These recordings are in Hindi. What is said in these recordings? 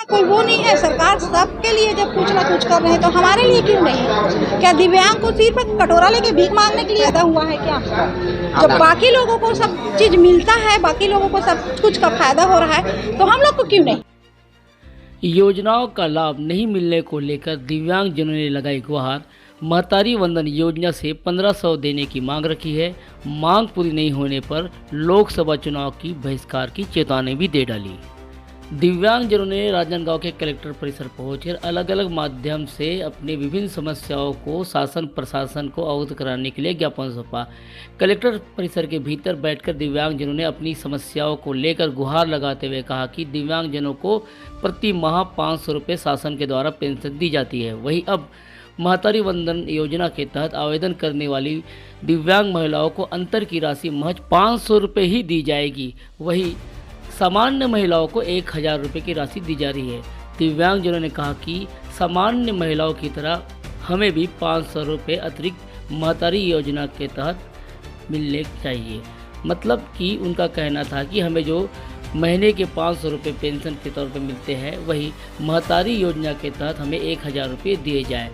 कोई वो नहीं है, सरकार सबके लिए जब कुछ ना कुछ कर रहे हैं तो हमारे लिए क्यों नहीं? क्या दिव्यांग को सिर्फ कटोरा लेके भीख मांगने के लिए पैदा हुआ है क्या? जब बाकी लोगों को सब चीज मिलता है, बाकी लोगों को सब कुछ का फायदा हो रहा है तो हम लोग को क्यों नहीं? योजनाओं का लाभ नहीं मिलने को लेकर दिव्यांगजनों ने लगाई गुहार। महतारी वंदन योजना से 1500 देने की मांग रखी है। मांग पूरी नहीं होने पर लोकसभा चुनाव की बहिष्कार की चेतावनी भी दे डाली। दिव्यांगजनों ने राजनांदगांव के कलेक्टर परिसर पहुंचकर अलग अलग माध्यम से अपनी विभिन्न समस्याओं को शासन प्रशासन को अवगत कराने के लिए ज्ञापन सौंपा। कलेक्टर परिसर के भीतर बैठकर दिव्यांगजनों ने अपनी समस्याओं को लेकर गुहार लगाते हुए कहा कि दिव्यांगजनों को प्रति माह 500 रुपये शासन के द्वारा पेंशन दी जाती है। वहीं अब महतारी वंदन योजना के तहत आवेदन करने वाली दिव्यांग महिलाओं को अंतर की राशि महज 500 रुपये ही दी जाएगी। वहीं सामान्य महिलाओं को 1000 रुपये की राशि दी जा रही है। दिव्यांगजनों ने कहा कि सामान्य महिलाओं की तरह हमें भी 500 रुपये अतिरिक्त महतारी योजना के तहत मिलने चाहिए। मतलब कि उनका कहना था कि हमें जो महीने के 500 रुपये पेंशन के तौर पर मिलते हैं, वही महतारी योजना के तहत हमें 1000 रुपये दिए जाए।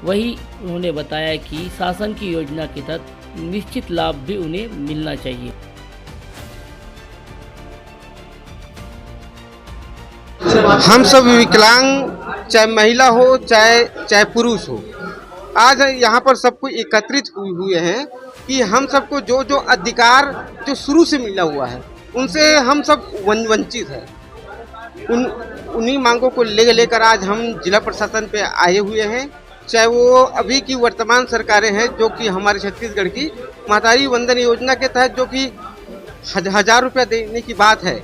वही उन्होंने बताया कि शासन की योजना के तहत निश्चित लाभ भी उन्हें मिलना चाहिए। हम सब विकलांग, चाहे महिला हो चाहे पुरुष हो, आज यहाँ पर सबको एकत्रित हुए हैं कि हम सबको जो जो अधिकार जो शुरू से मिला हुआ है उनसे हम सब वंचित है। उन्हीं मांगों को लेकर आज हम जिला प्रशासन पे आए हुए हैं। चाहे वो अभी की वर्तमान सरकारें हैं जो कि हमारे छत्तीसगढ़ की महतारी वंदन योजना के तहत जो कि 1000 रुपया देने की बात है,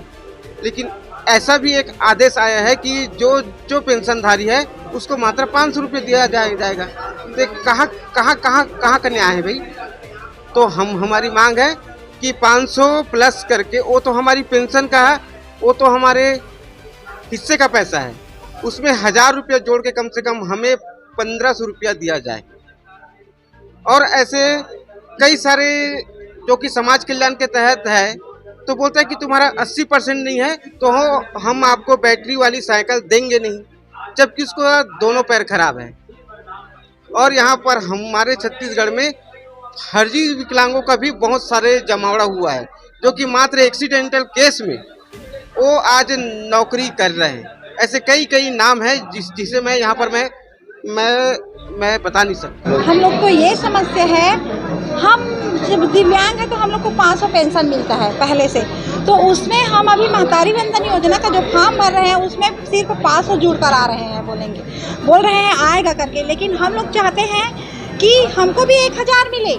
लेकिन ऐसा भी एक आदेश आया है कि जो पेंशनधारी है उसको मात्र 500 रुपये दिया जाएगा। तो कहाँ का न्याय है भाई? तो हमारी मांग है कि 500 प्लस करके, वो तो हमारी पेंशन का है, वो तो हमारे हिस्से का पैसा है, उसमें 1000 रुपया जोड़ के कम से कम हमें 1500 रुपया दिया जाए। और ऐसे कई सारे जो कि समाज कल्याण के तहत है, तो बोलता है कि तुम्हारा 80% नहीं है तो हम आपको बैटरी वाली साइकिल देंगे नहीं, जबकि उसको दोनों पैर खराब है। और यहाँ पर हमारे छत्तीसगढ़ में फर्जी विकलांगों का भी बहुत सारे जमावड़ा हुआ है, जो कि मात्र एक्सीडेंटल केस में वो आज नौकरी कर रहे हैं। ऐसे कई नाम है जिसे मैं यहाँ पर मैं बता नहीं सकता। हम लोग को ये समस्या है, हम जब दिव्यांग है तो हम लोग को 500 पेंशन मिलता है पहले से, तो उसमें हम अभी महतारी वंदन योजना का जो फॉर्म भर रहे हैं उसमें सिर्फ 500 जुड़ कर आ रहे हैं, बोल रहे हैं आएगा करके। लेकिन हम लोग चाहते हैं कि हमको भी 1000 मिले,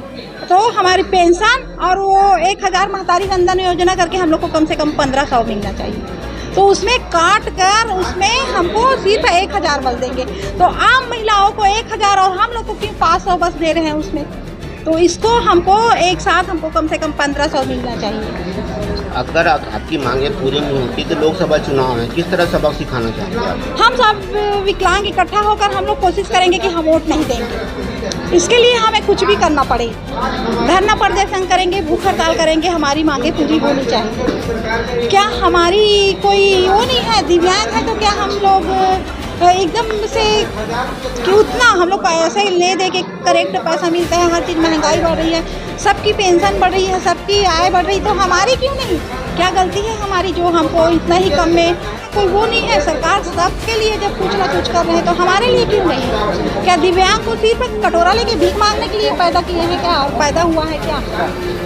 तो हमारी पेंशन और वो 1000 महतारी वंदन योजना करके हम लोग को कम से कम 1500 मिलना चाहिए। तो उसमें काट कर उसमें हमको सिर्फ 1000 बल देंगे, तो आम महिलाओं को 1000 और हम लोग को क्यों 500 बस दे रहे हैं उसमें? तो इसको हमको एक साथ हमको कम से कम 1500 मिलना चाहिए। अगर आपकी मांगे पूरी नहीं होती तो लोकसभा चुनाव है, किस तरह सबक सिखाना चाहेंगे आप? हम सब विकलांग इकट्ठा होकर हम लोग कोशिश करेंगे कि हम वोट नहीं देंगे। इसके लिए हमें कुछ भी करना पड़े, धरना प्रदर्शन करेंगे, भूख हड़ताल करेंगे, हमारी मांगे पूरी होनी चाहिए। क्या हमारी कोई वो नहीं है, दिव्यांग है तो क्या हम लोग एकदम से कि उतना हम लोग पैसे ले दे के करेक्ट पैसा मिलता है? हर चीज़ महंगाई बढ़ रही है, सबकी पेंशन बढ़ रही है, सबकी आय बढ़ रही, तो हमारी क्यों नहीं? क्या गलती है हमारी जो हमको इतना ही कम में? कोई वो नहीं है, सरकार सबके लिए जब कुछ ना कुछ कर रहे हैं तो हमारे लिए क्यों नहीं? क्या दिव्यांग को सिर्फ कटोरा लेके भीख मांगने के लिए पैदा किए हैं क्या, और पैदा हुआ है क्या?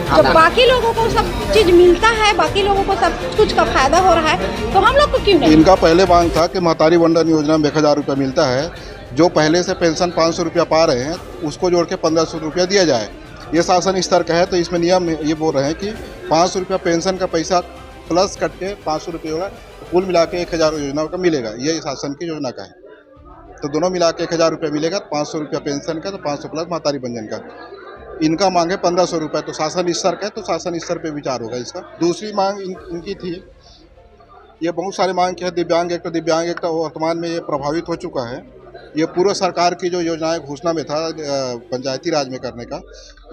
जब बाकी लोगों को सब चीज़ मिलता है, बाकी लोगों को सब कुछ का फायदा हो रहा है तो हम लोग को क्यों नहीं? इनका पहले मांग था कि महतारी वंदन योजना में 1000 रुपया मिलता है, जो पहले से पेंशन 500 रुपया पा रहे हैं उसको जोड़ के 1500 रुपया दिया जाए। ये शासन स्तर का है, तो इसमें नियम ये बोल रहे हैं कि 500 रुपया पेंशन का पैसा प्लस कट के 500 रुपये होगा, कुल मिला के 1000 योजना का मिलेगा। ये शासन की योजना का है, तो दोनों मिला के 1000 रुपया मिलेगा, 500 रुपया पेंशन का, तो 500 प्लस महतारी वंदन का। इनका मांग है 1500 रुपये, तो शासन स्तर का है, तो शासन स्तर पे विचार होगा इसका। दूसरी मांग इनकी थी, ये बहुत सारी मांग की है। दिव्यांग एक तो वर्तमान में ये प्रभावित हो चुका है। ये पूर्व सरकार की जो योजनाएं घोषणा में था पंचायती राज में करने का,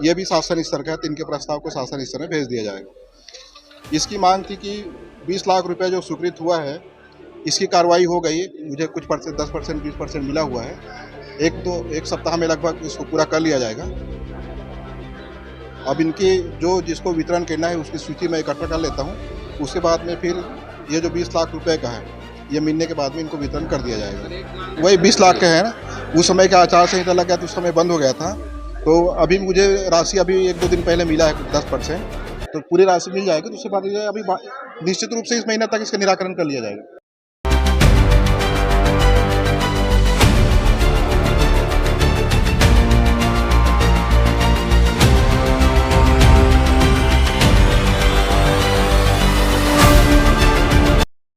ये भी शासन स्तर का है, तो इनके प्रस्ताव को शासन स्तर में भेज दिया जाएगा। इसकी मांग थी कि 20 लाख रुपया जो स्वीकृत हुआ है, इसकी कार्रवाई हो गई, मुझे कुछ परसेंट 10% 20% मिला हुआ है। एक सप्ताह में लगभग इसको पूरा कर लिया जाएगा। अब इनकी जिसको वितरण करना है उसकी सूची मैं इकट्ठा कर लेता हूँ, उसके बाद में फिर ये जो 20 लाख रुपए का है ये मिलने के बाद में इनको वितरण कर दिया जाएगा। वही 20 लाख का है ना, उस समय का आचार संहिता लग गया तो उस समय बंद हो गया था, तो अभी मुझे राशि अभी 1-2 दिन पहले मिला है 10%, तो पूरी राशि मिल जाएगी। तो उसके बाद अभी निश्चित रूप से इस महीने तक इसका निराकरण कर लिया जाएगा।